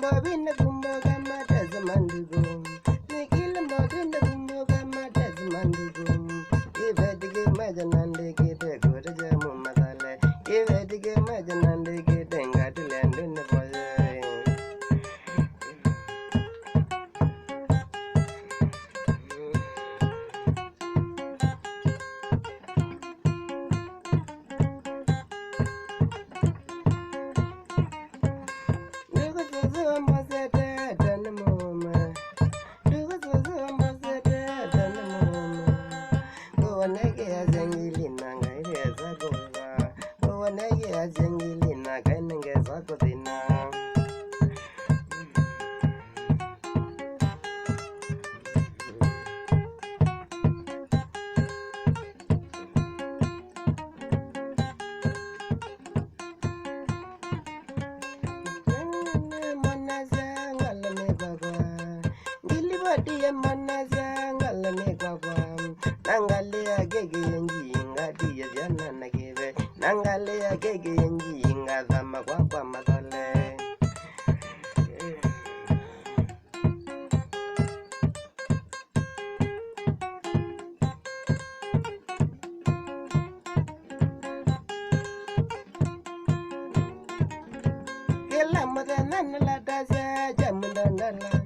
mbobina kumboga mataza mandugo. Nikila mbobina kumboga mataza mandugo. Ivedige majanande kite kore jamu matale. Ivedige majanande kite ngatilende ne boye. Dia manasa ngalane kwakwa nangale agege yenji ngati ya jana nagebe nangale agege yenji ngazama kwakwa matale kela madana la dasa jamundala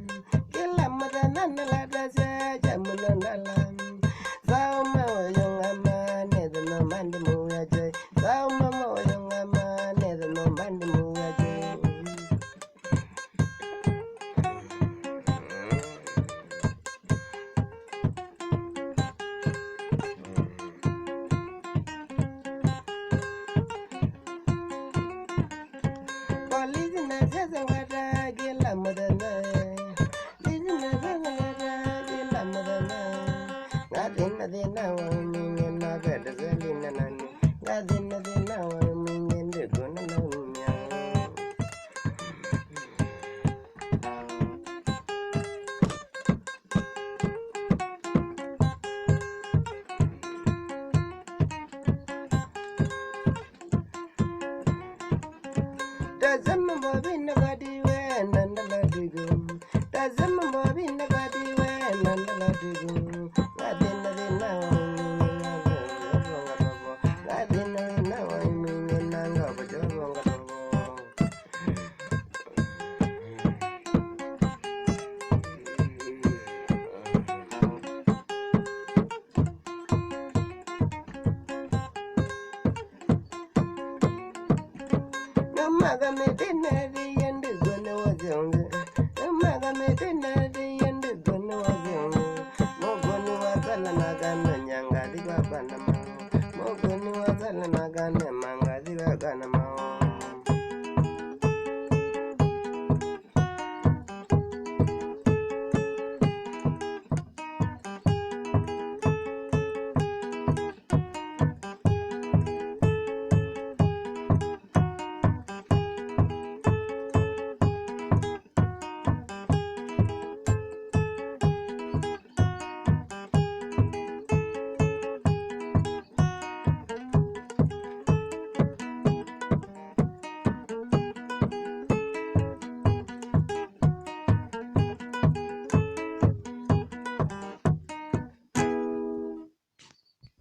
Maga me dinner, the end is gonna